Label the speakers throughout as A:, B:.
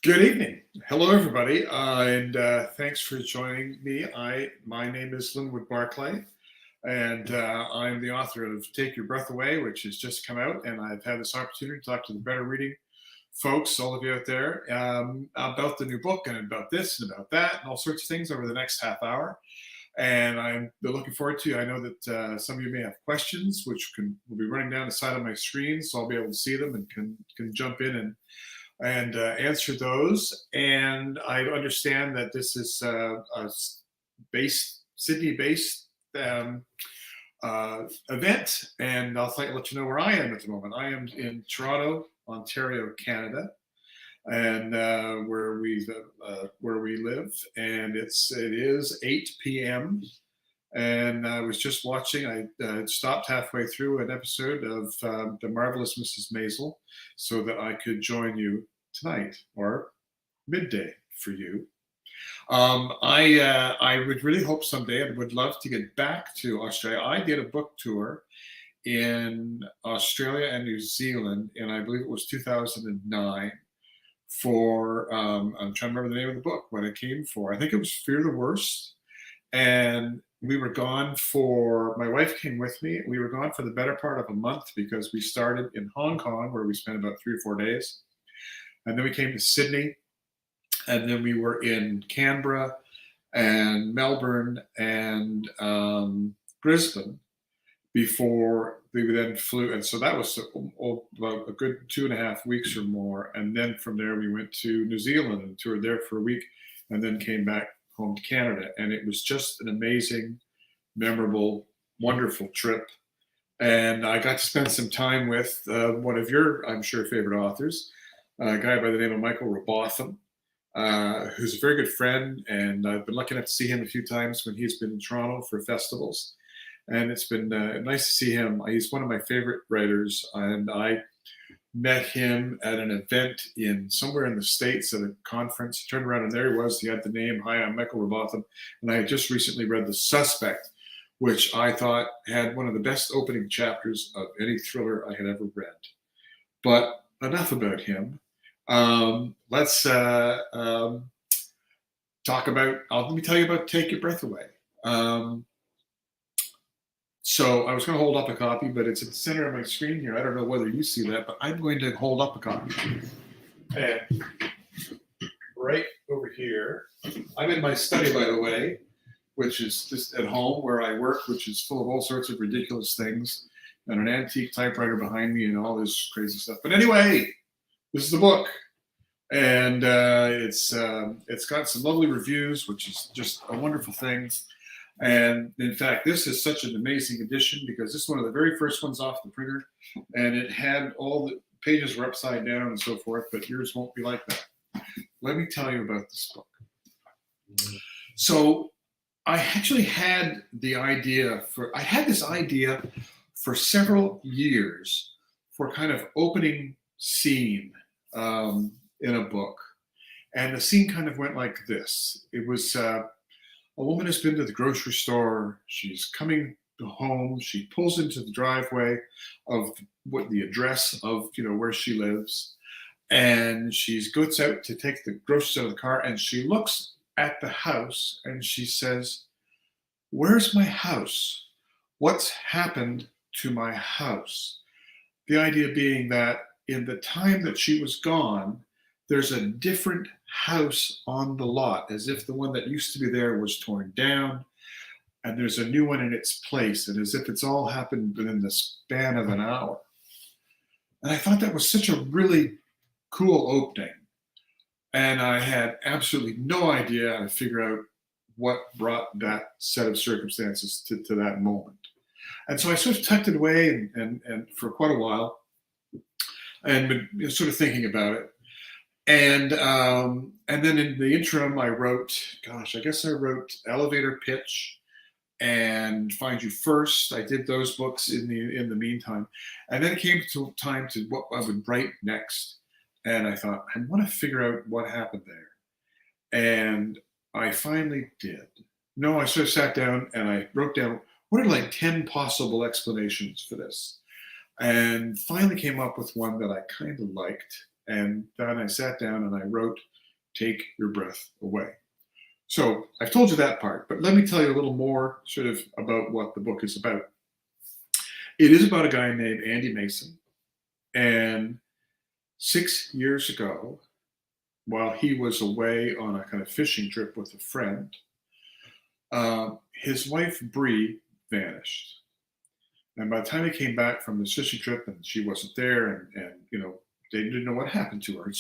A: Good evening. Hello, everybody, and thanks for joining me. My name is Linwood Barclay, and I'm the author of Take Your Breath Away, which has just come out, and I've had this opportunity to talk to the better reading folks, all of you out there, about the new book and about this and about that and all sorts of things over the next half hour. And I'm looking forward to. I know that some of you may have questions, which will be running down the side of my screen, so I'll be able to see them and can jump in and answer those. And I understand that this is a Sydney-based event, and I'll let you know where I am at the moment. I am in Toronto, Ontario, Canada, and where we live, and it is 8 p.m. And I was just watching. I stopped halfway through an episode of The Marvelous Mrs. Maisel so that I could join you tonight, or midday for you. I would really hope someday, I would love to get back to Australia. I did a book tour in Australia and New Zealand, and I believe it was 2009 for, I'm trying to remember the name of the book, what it came for. I think it was Fear the Worst. And we were gone my wife came with me. We were gone for the better part of a month because we started in Hong Kong, where we spent about 3 or 4 days. And then we came to Sydney, and then we were in Canberra and Melbourne and Brisbane before we then flew. And so that was about a good 2.5 weeks or more. And then from there, we went to New Zealand and toured there for a week, and then came back home to Canada. And it was just an amazing, memorable, wonderful trip. And I got to spend some time with one of your, I'm sure, favorite authors, a guy by the name of Michael Robotham, who's a very good friend. And I've been lucky enough to see him a few times when he's been in Toronto for festivals. And it's been nice to see him. He's one of my favorite writers. And I met him at an event somewhere in the States at a conference. Turned around and there he was. He had the name, "Hi, I'm Michael Robotham." And I had just recently read The Suspect, which I thought had one of the best opening chapters of any thriller I had ever read. But enough about him. Let's talk about, let me tell you about Take Your Breath Away. So I was going to hold up a copy, but it's at the center of my screen here. I don't know whether you see that, but I'm going to hold up a copy. And right over here, I'm in my study, by the way, which is just at home where I work, which is full of all sorts of ridiculous things, and an antique typewriter behind me and all this crazy stuff. But anyway, this is the book. And it's got some lovely reviews, which is just a wonderful thing. And in fact, this is such an amazing edition because this is one of the very first ones off the printer, and it had all the pages were upside down and so forth, but yours won't be like that. Let me tell you about this book. So I actually had this idea for several years for kind of opening scene in a book. And the scene kind of went like this. It was a woman has been to the grocery store. She's coming home. She pulls into the driveway of the address of where she lives, and she goes out to take the groceries out of the car, and she looks at the house and she says, "Where's my house? What's happened to my house?" The idea being that in the time that she was gone, there's a different house on the lot, as if the one that used to be there was torn down, and there's a new one in its place, and as if it's all happened within the span of an hour. And I thought that was such a really cool opening. And I had absolutely no idea how to figure out what brought that set of circumstances to that moment. And so I sort of tucked it away and for quite a while, and been sort of thinking about it. And then in the interim, I wrote Elevator Pitch and Find You First. I did those books in the meantime. And then it came to time to what I would write next. And I thought, I want to figure out what happened there. And I finally did. No, I sort of sat down and I wrote down, what are like 10 possible explanations for this? And finally came up with one that I kind of liked. And then I sat down and I wrote, Take Your Breath Away. So I've told you that part, but let me tell you a little more sort of about what the book is about. It is about a guy named Andy Mason. And 6 years ago, while he was away on a kind of fishing trip with a friend, his wife, Bree, vanished. And by the time he came back from the fishing trip and she wasn't there, and they didn't know what happened to her.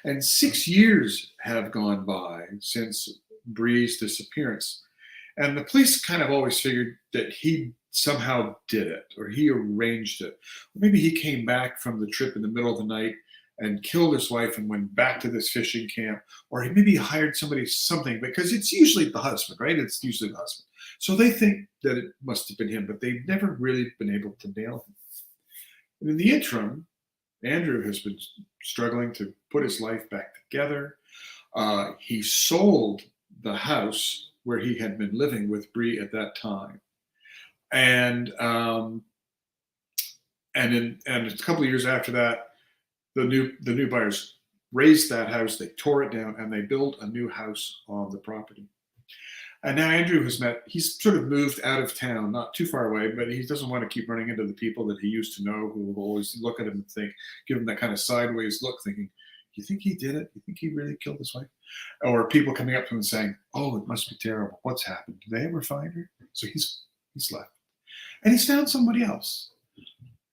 A: And 6 years have gone by since Bree's disappearance. And the police kind of always figured that he somehow did it, or he arranged it. Or maybe he came back from the trip in the middle of the night and killed his wife and went back to this fishing camp, or he maybe hired something, because it's usually the husband, right? It's usually the husband. So they think that it must have been him, but they've never really been able to nail him. And in the interim, Andrew has been struggling to put his life back together. He sold the house where he had been living with Bree at that time. And a couple of years after that, the new buyers razed that house, they tore it down, and they built a new house on the property. And now Andrew he's sort of moved out of town, not too far away, but he doesn't want to keep running into the people that he used to know, who will always look at him and give him that kind of sideways look, thinking, you think he did it? You think he really killed his wife? Or people coming up to him and saying, oh, it must be terrible. What's happened? Did they ever find her? So he's left. And he's found somebody else.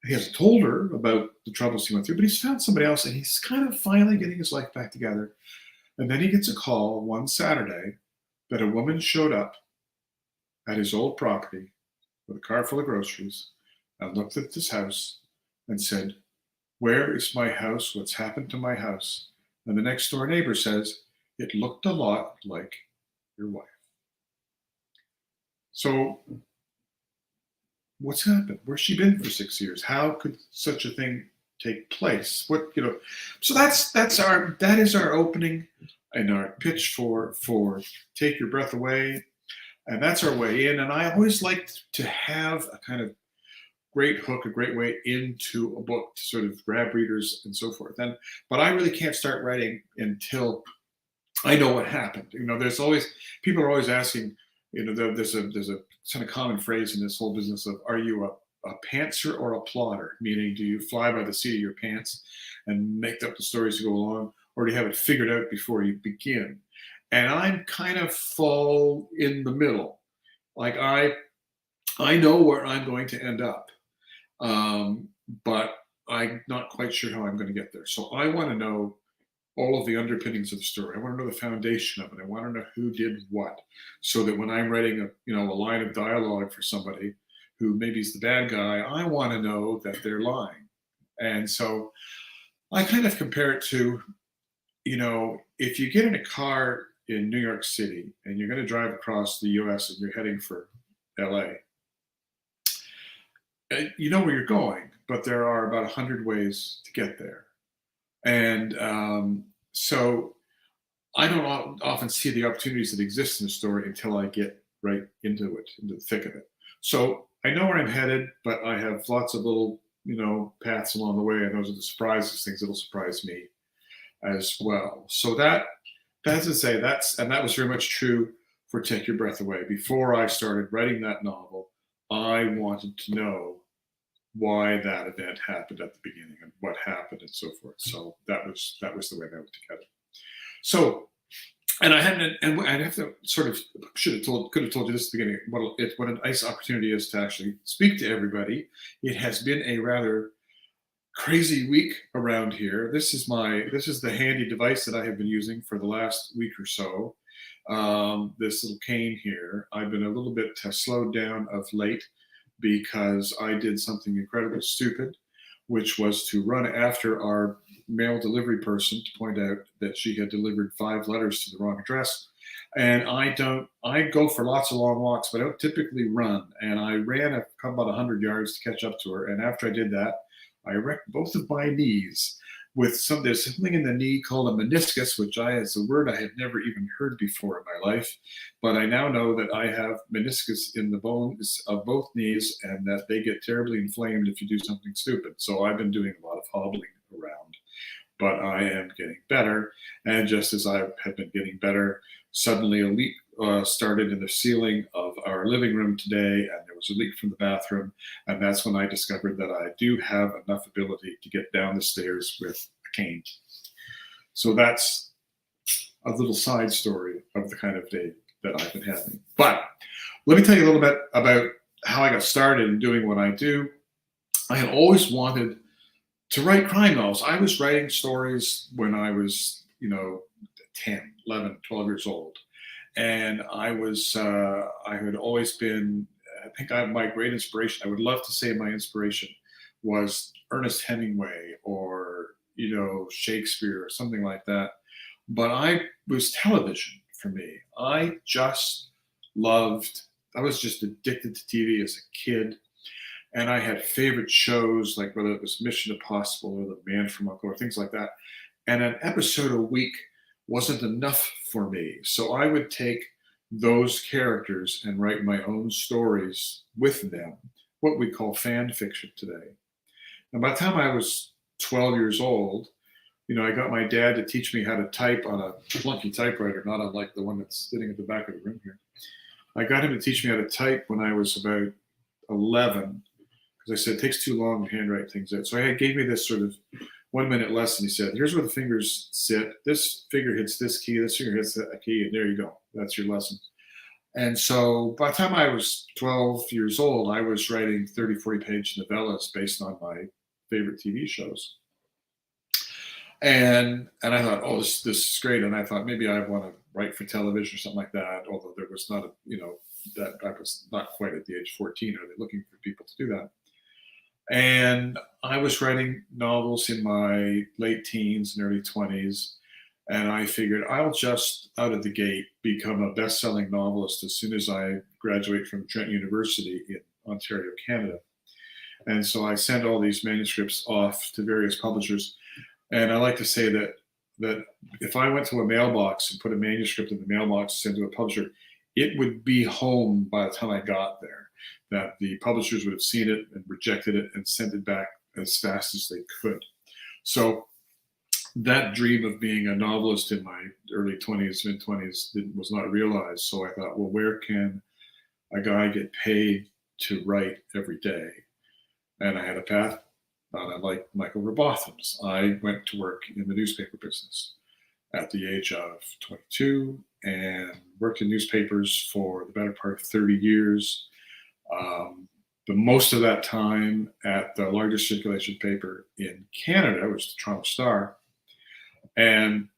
A: He hasn't told her about the troubles he went through, but he's found somebody else, and he's kind of finally getting his life back together. And then he gets a call one Saturday that a woman showed up at his old property with a car full of groceries and looked at this house and said, where is my house? What's happened to my house? And the next door neighbor says, it looked a lot like your wife. So what's happened? Where's she been for 6 years? How could such a thing take place? So that is our opening and our pitch for Take Your Breath Away. And that's our way in. And I always like to have a kind of great hook, a great way into a book to sort of grab readers and so forth. But I really can't start writing until I know what happened. There's always, people are always asking, there's a kind of common phrase in this whole business of, are you a pantser or a plotter? Meaning, do you fly by the seat of your pants and make up the stories to go along, or do you have it figured out before you begin? And I'm kind of fall in the middle. Like I know where I'm going to end up, but I'm not quite sure how I'm going to get there. So I want to know all of the underpinnings of the story. I want to know the foundation of it. I want to know who did what, so that when I'm writing a line of dialogue for somebody who maybe is the bad guy, I want to know that they're lying. And so I kind of compare it to, if you get in a car in New York City and you're going to drive across the US and you're heading for LA, you know where you're going, but there are about 100 ways to get there. And so I don't often see the opportunities that exist in a story until I get right into it, into the thick of it. So I know where I'm headed, but I have lots of little, paths along the way, and those are the surprises, things that'll surprise me as well. So that's to say, that was very much true for Take Your Breath Away. Before I started writing that novel, I wanted to know why that event happened at the beginning and what happened and so forth. So that was the way that went together. So, and I hadn't, and I have to sort of could have told you this at the beginning, what a nice opportunity is to actually speak to everybody. It has been a rather crazy week around here. This is the handy device that I have been using for the last week or so. This little cane here. I've been a little bit slowed down of late because I did something incredibly stupid, which was to run after our mail delivery person to point out that she had delivered 5 letters to the wrong address. And I go for lots of long walks, but I don't typically run. And I ran about 100 yards to catch up to her. And after I did that, I wrecked both of my knees with there's something in the knee called a meniscus, which is a word I had never even heard before in my life. But I now know that I have meniscus in the bones of both knees, and that they get terribly inflamed if you do something stupid. So I've been doing a lot of hobbling around. but I am getting better. And just as I had been getting better, suddenly a leak started in the ceiling of our living room today, and there was a leak from the bathroom. And that's when I discovered that I do have enough ability to get down the stairs with a cane. So that's a little side story of the kind of day that I've been having. But let me tell you a little bit about how I got started in doing what I do. I had always wanted to write crime novels. I was writing stories when I was, 10, 11, 12 years old. And I had always been, my great inspiration, I would love to say my inspiration was Ernest Hemingway or, Shakespeare or something like that. But I was television for me. I was just addicted to TV as a kid. And I had favorite shows, like whether it was Mission Impossible or The Man from U.N.C.L.E. or things like that. And an episode a week wasn't enough for me. So I would take those characters and write my own stories with them, what we call fan fiction today. And by the time I was 12 years old, I got my dad to teach me how to type on a clunky typewriter, not unlike the one that's sitting at the back of the room here. I got him to teach me how to type when I was about 11, because I said it takes too long to handwrite things out. So he gave me this sort of 1 minute lesson. He said, here's where the fingers sit. This finger hits this key, this finger hits that key, and there you go. That's your lesson. And so by the time I was 12 years old, I was writing 30, 40-page novellas based on my favorite TV shows. And I thought, oh, this is great. And I thought maybe I want to write for television or something like that, although there was not that I was not quite at the age of 14. Are they looking for people to do that? And I was writing novels in my late teens and early 20s. And I figured I'll just out of the gate become a best-selling novelist as soon as I graduate from Trent University in Ontario, Canada. And so I sent all these manuscripts off to various publishers. And I like to say that if I went to a mailbox and put a manuscript in the mailbox and sent to a publisher, it would be home by the time I got there. That the publishers would have seen it and rejected it and sent it back as fast as they could. So that dream of being a novelist in my early 20s, mid 20s was not realized. So I thought, well, where can a guy get paid to write every day? And I had a path, like Michael Robotham's. I went to work in the newspaper business at the age of 22 and worked in newspapers for the better part of 30 years. The most of that time at the largest circulation paper in Canada, which is the Toronto Star. And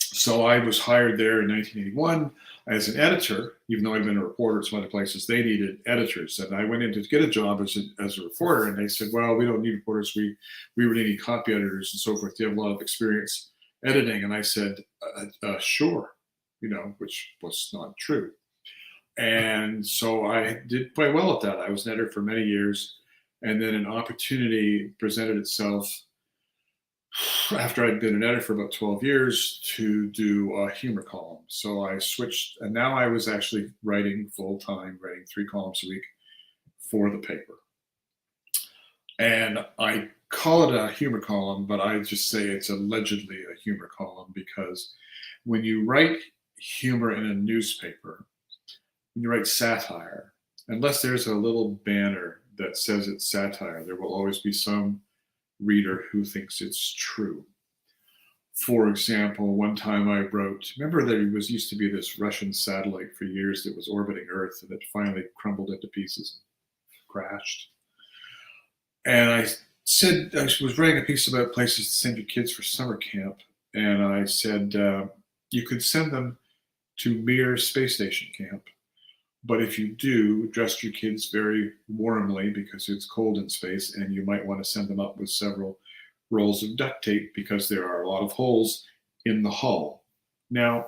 A: so I was hired there in 1981 as an editor, even though I'd been a reporter at some other places. They needed editors. And I went in to get a job as a reporter. And they said, well, we don't need reporters. We really need copy editors and so forth. Do you have a lot of experience editing? And I said, sure, which was not true. And so I did quite well at that. I was an editor for many years. And then an opportunity presented itself after I'd been an editor for about 12 years to do a humor column. So I switched, and now I was actually writing full-time, writing 3 columns a week for the paper. And I call it a humor column, but I just say it's allegedly a humor column because when you write humor in a newspaper, when you write satire, unless there's a little banner that says it's satire, there will always be some reader who thinks it's true. For example, one time I wrote, remember there used to be this Russian satellite for years that was orbiting Earth and it finally crumbled into pieces and crashed. And I said, I was writing a piece about places to send your kids for summer camp. And I said, you could send them to Mir Space Station Camp. But if you do, dress your kids very warmly because it's cold in space, and you might want to send them up with several rolls of duct tape because there are a lot of holes in the hull. Now,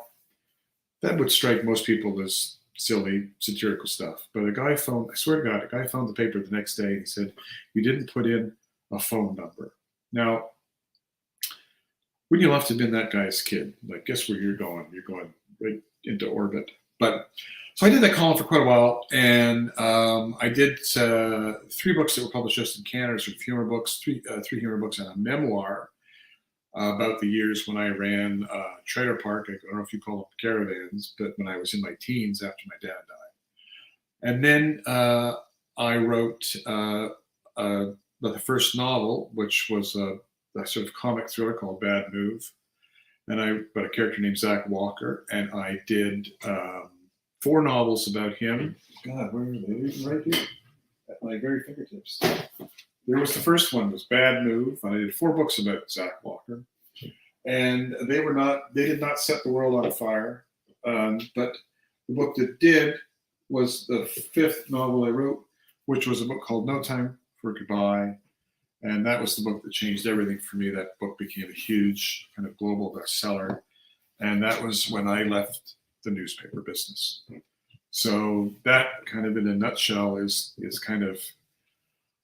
A: that would strike most people as silly, satirical stuff. But I swear to God, a guy found the paper the next day and he said, you didn't put in a phone number. Now, wouldn't you love to have been that guy's kid? Like, guess where you're going? You're going right into orbit. So I did that column for quite a while, and I did 3 books that were published just in Canada, sort of humor books, three humor books and a memoir. about the years when I ran trailer park. I don't know if you call them caravans, but when I was in my teens after my dad died. And then I wrote the first novel, which was a sort of comic thriller called Bad Move. And I got a character named Zach Walker, and I did 4 novels about him. God, where are they? Right here at my very fingertips. There was the first one, was Bad Move. I did 4 books about Zach Walker, and they did not set the world on fire. But the book that did was the 5th novel I wrote, which was a book called No Time for Goodbye. And that was the book that changed everything for me. That book became a huge kind of global bestseller. And that was when I left the newspaper business. So that kind of in a nutshell is kind of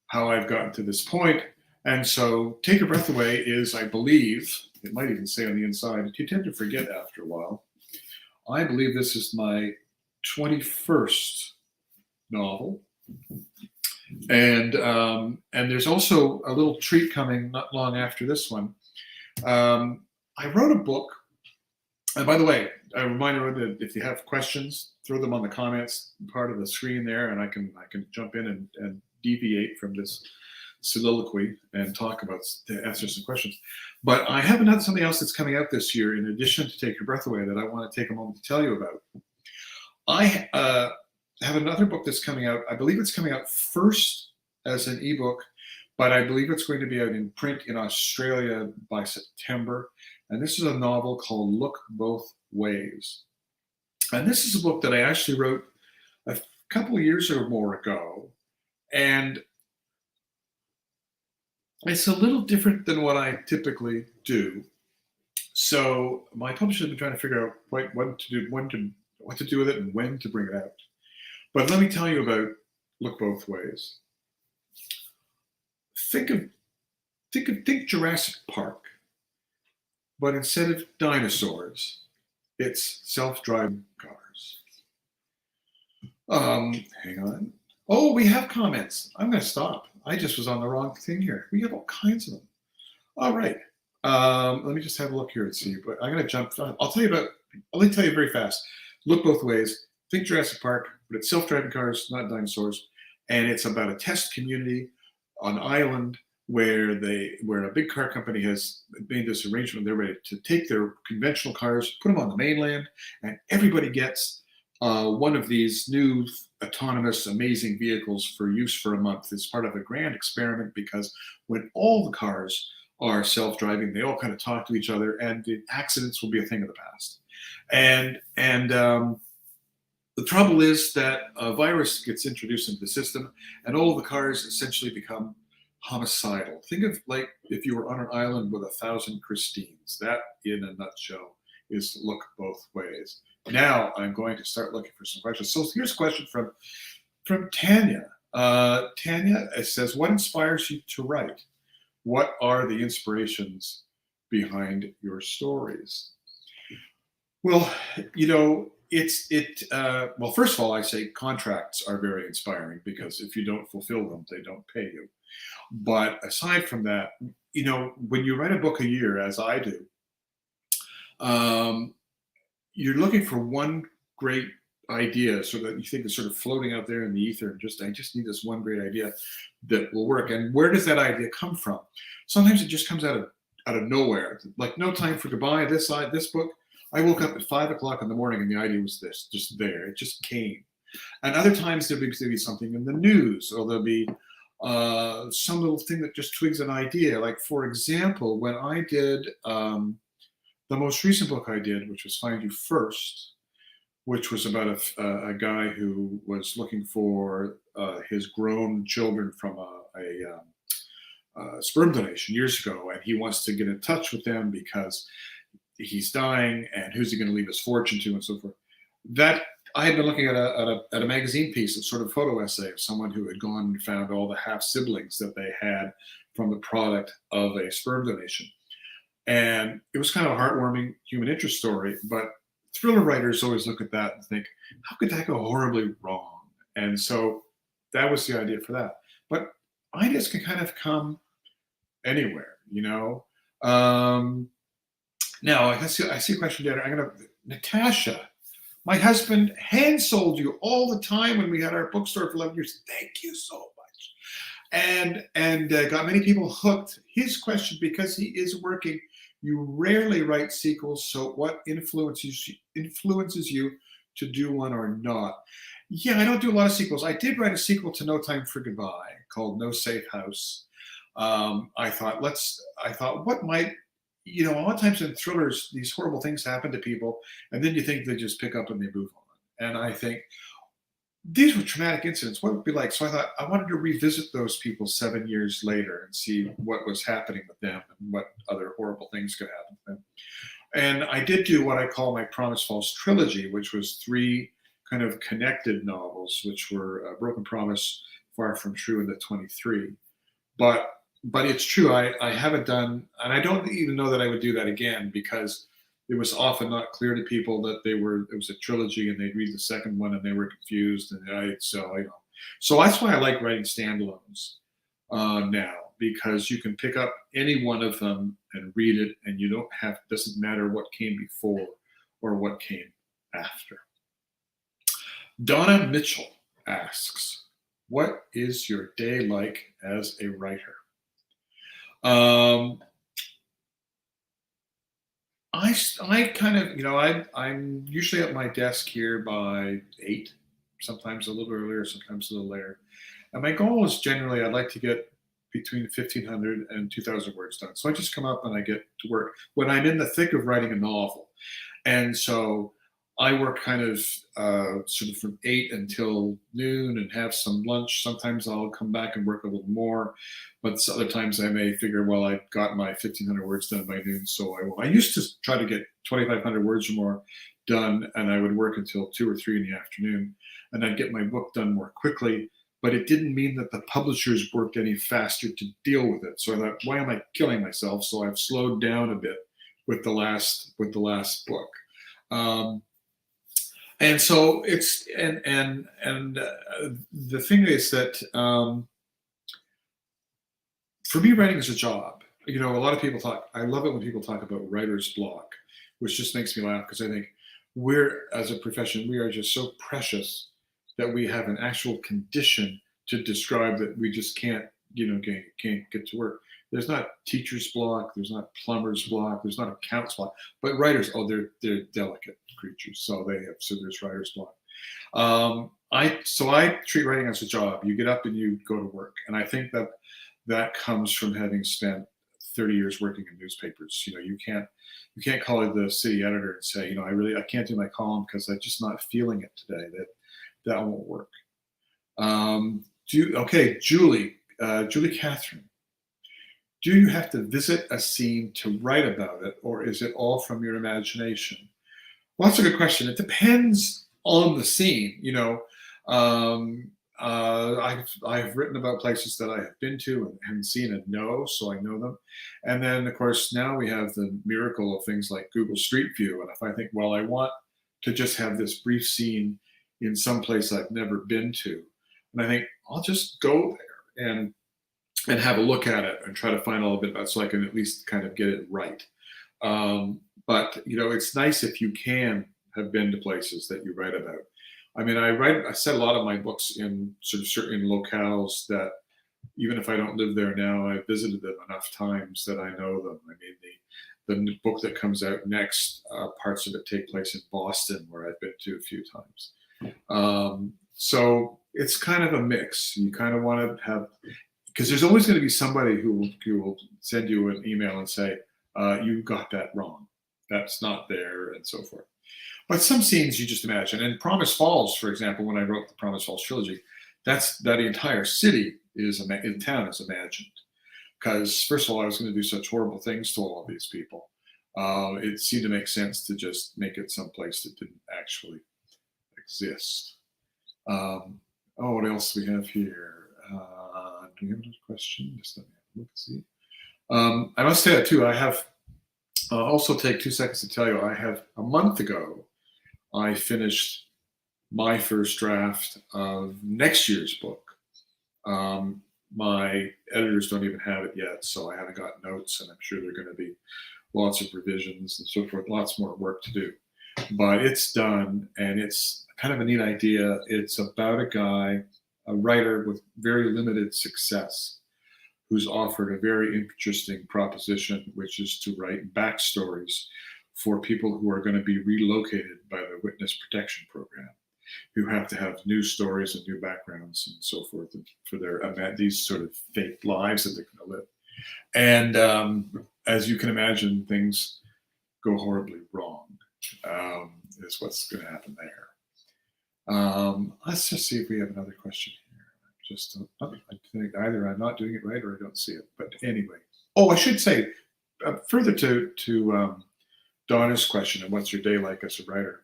A: how I've gotten to this point. And so Take Your Breath Away is, I believe, it might even say on the inside, you tend to forget after a while. I believe this is my 21st novel. And there's also a little treat coming not long after this one. I wrote a book. And by the way, I remind everyone that if you have questions, throw them on the comments part of the screen there, and I can jump in and deviate from this soliloquy and to answer some questions. But I have something else that's coming out this year in addition to Take Your Breath Away that I want to take a moment to tell you about. I have another book that's coming out. I believe it's coming out first as an ebook, but I believe it's going to be out in print in Australia by September. And this is a novel called Look Both Ways. And this is a book that I actually wrote a couple of years or more ago. And it's a little different than what I typically do. So my publisher has been trying to figure out what to do with it and when to bring it out. But let me tell you about Look Both Ways. Think Jurassic Park, but instead of dinosaurs, it's self-driving cars. Hang on. Oh, we have comments. I'm going to stop. I just was on the wrong thing here. We have all kinds of them. All right. Let me just have a look here and see. But I'm going to jump. I'll tell you very fast. Look Both Ways. Think Jurassic Park, but it's self-driving cars, not dinosaurs. And it's about a test community on an island where a big car company has made this arrangement. They're ready to take their conventional cars, put them on the mainland, and everybody gets one of these new autonomous, amazing vehicles for use for a month. It's part of a grand experiment because when all the cars are self-driving, they all kind of talk to each other, and the accidents will be a thing of the past. And the trouble is that a virus gets introduced into the system, and all the cars essentially become homicidal. Think of like if you were on an island with 1,000 Christines. That, in a nutshell, is Look Both Ways. Now I'm going to start looking for some questions. So here's a question from Tanya. Tanya says, "What inspires you to write? What are the inspirations behind your stories?" Well, well, first of all, I say contracts are very inspiring because if you don't fulfill them, they don't pay you. But aside from that, when you write a book a year, as I do, you're looking for one great idea, so that you think is sort of floating out there in the ether. I just need this one great idea that will work. And where does that idea come from? Sometimes it just comes out of nowhere. Like No Time for Goodbye, this book. I woke up at 5 o'clock in the morning and the idea was just there. It just came. And other times there'll be something in the news, or there'll be some little thing that just twigs an idea. Like, for example, when I did the most recent book I did, which was Find You First, which was about a guy who was looking for his grown children from a sperm donation years ago, and he wants to get in touch with them because he's dying, and who's he going to leave his fortune to, and so forth. That I had been looking at a magazine piece, a sort of photo essay of someone who had gone and found all the half siblings that they had from the product of a sperm donation, and it was kind of a heartwarming human interest story. But thriller writers always look at that and think, how could that go horribly wrong? And so that was the idea for that. But ideas can kind of come anywhere, Um, Now, I see a question there. Natasha, my husband hand sold you all the time when we had our bookstore for 11 years. Thank you so much. And got many people hooked. His question, because he is working, you rarely write sequels. So what influences you to do one or not? Yeah, I don't do a lot of sequels. I did write a sequel to No Time for Goodbye called No Safe House. I thought, what might, a lot of times in thrillers, these horrible things happen to people, and then you think they just pick up and they move on. And I think these were traumatic incidents. What would it be like? So I thought I wanted to revisit those people 7 years later and see what was happening with them and what other horrible things could happen to them. And I did do what I call my Promise False trilogy, which was 3 kind of connected novels, which were Broken Promise, Far From True, and The 23. But it's true. I haven't done, and I don't even know that I would do that again, because it was often not clear to people that it was a trilogy, and they'd read the second one and they were confused. So that's why I like writing standalones now, because you can pick up any one of them and read it, and doesn't matter what came before or what came after. Donna Mitchell asks, what is your day like as a writer? I kind of, I'm usually at my desk here by 8, sometimes a little earlier, sometimes a little later. And my goal is generally I'd like to get between 1,500 and 2,000 words done. So I just come up and I get to work when I'm in the thick of writing a novel. And so I work kind of sort of from 8 until noon and have some lunch. Sometimes I'll come back and work a little more, but other times I may figure, well, I got my 1,500 words done by noon, so I will. I used to try to get 2,500 words or more done, and I would work until 2 or 3 in the afternoon, and I'd get my book done more quickly. But it didn't mean that the publishers worked any faster to deal with it. So I thought, why am I killing myself? So I've slowed down a bit with the last book. And so it's the thing is that for me, writing is a job. A lot of people talk. I love it when people talk about writer's block, which just makes me laugh, because I think as a profession, we are just so precious that we have an actual condition to describe that we just can't get to work. There's not teacher's block, there's not plumber's block, there's not accountant's block, but writers, they're delicate creatures, so there's writer's block. I treat writing as a job. You get up and you go to work, and I think that comes from having spent 30 years working in newspapers. You can't call the city editor and say, I can't do my column because I'm just not feeling it today. That won't work. Julie Catherine. Do you have to visit a scene to write about it, or is it all from your imagination? Well, that's a good question. It depends on the scene. I've written about places that I have been to and haven't seen and know, so I know them. And then, of course, now we have the miracle of things like Google Street View. And if I think, well, I want to just have this brief scene in some place I've never been to, and I think I'll just go there and have a look at it and try to find a little bit about it, so I can at least kind of get it right. But it's nice if you can have been to places that you write about. I mean, I set a lot of my books in sort of certain locales that, even if I don't live there now, I've visited them enough times that I know them. I mean, the book that comes out next, parts of it take place in Boston, where I've been to a few times. So it's kind of a mix. You kind of want to have, because there's always going to be somebody who will send you an email and say, you got that wrong. That's not there, and so forth. But some scenes you just imagine. And Promise Falls, for example, when I wrote the Promise Falls trilogy, that the entire city in town is imagined. Because first of all, I was going to do such horrible things to all of these people. It seemed to make sense to just make it someplace that didn't actually exist. What else do we have here? Do we have another question? Just let me have a look and see. I must say that too. I have also take 2 seconds to tell you, I have a month ago, I finished my first draft of next year's book. My editors don't even have it yet, so I haven't got notes, and I'm sure there are going to be lots of revisions and so forth, lots more work to do. But it's done, and it's kind of a neat idea. It's about a guy, a writer with very limited success, who's offered a very interesting proposition, which is to write backstories for people who are going to be relocated by the Witness Protection Program, who have to have new stories and new backgrounds and so forth for their these sort of fake lives that they're going to live. And as you can imagine, things go horribly wrong. Is what's going to happen there. Let's just see if we have another question here. I think either I'm not doing it right or I don't see it. But anyway, I should say further to Donna's question of what's your day like as a writer.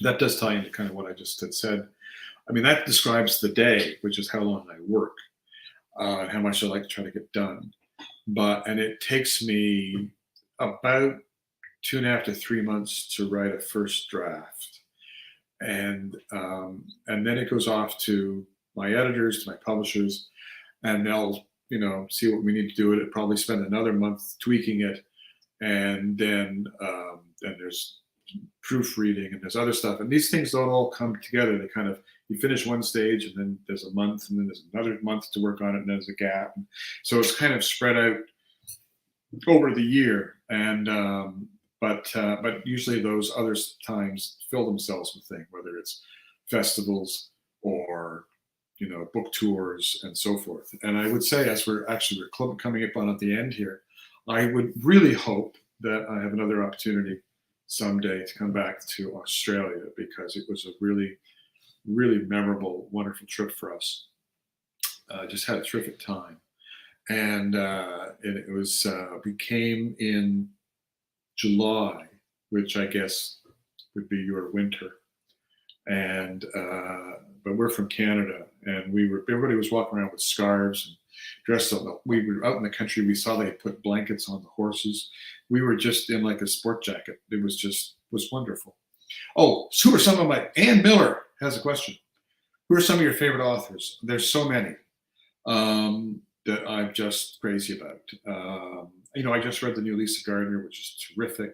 A: That does tie into kind of what I just had said. I mean, that describes the day, which is how long I work, and how much I like to try to get done. And it takes me about 2.5 to 3 months to write a first draft, and then it goes off to my editors, to my publishers, and they'll see what we need to do with it. Probably spend another month tweaking it, and then there's proofreading and there's other stuff, and these things don't all come together. They kind of, you finish one stage and then there's a month and then there's another month to work on it and there's a gap, so it's kind of spread out over the year. And but usually those other times fill themselves with things, whether it's festivals or book tours and so forth. And I would say, as we're coming up on at the end here, I would really hope that I have another opportunity someday to come back to Australia, because it was a really, really memorable, wonderful trip for us. Just had a terrific time. And it was, we came in July, which I guess would be your winter. And, but we're from Canada, and everybody was walking around with scarves and dressed up. We were out in the country. We saw they put blankets on the horses. We were just in like a sport jacket. It was wonderful. Oh, who are some of Ann Miller has a question. Who are some of your favorite authors? There's so many that I'm just crazy about. I just read the new Lisa Gardner, which is terrific.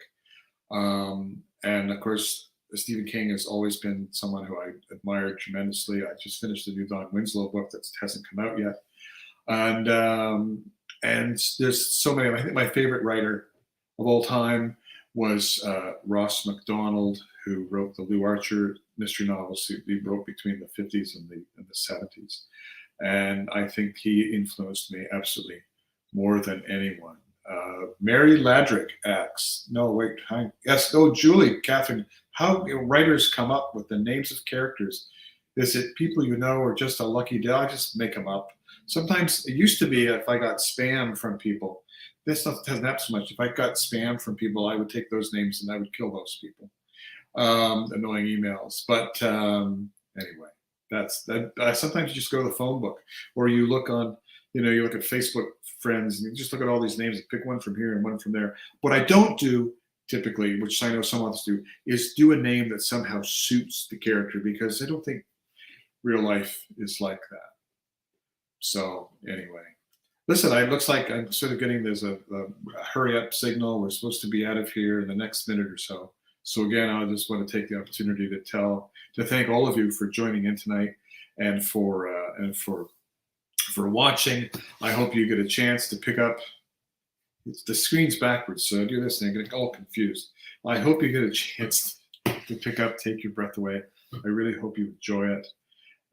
A: And of course, Stephen King has always been someone who I admired tremendously. I just finished the new Don Winslow book that hasn't come out yet. And there's so many. I think my favorite writer of all time was Ross MacDonald, who wrote the Lou Archer mystery novels. He wrote between the 50s and the 70s. And I think he influenced me absolutely more than anyone. Mary Ladrick asks, Julie, Catherine, how writers come up with the names of characters? Is it people you know, or just a lucky day? I just make them up. Sometimes it used to be if I got spam from people. This stuff doesn't happen so much. If I got spam from people, I would take those names and I would kill those people. Annoying emails. But anyway, that's that. Sometimes you just go to the phone book, or you look on, you look at Facebook friends, and you just look at all these names and pick one from here and one from there. What I don't do typically, which I know some others do, is do a name that somehow suits the character, because I don't think real life is like that. So anyway, listen, it looks like I'm sort of getting, there's a hurry up signal. We're supposed to be out of here in the next minute or so. So again, I just want to take the opportunity to thank all of you for joining in tonight, and for watching. I hope you get a chance to pick up. The screen's backwards, so I do this and I get all confused. I hope you get a chance to pick up Take Your Breath Away. I really hope you enjoy it.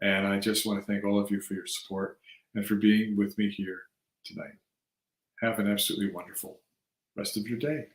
A: And I just want to thank all of you for your support and for being with me here tonight. Have an absolutely wonderful rest of your day.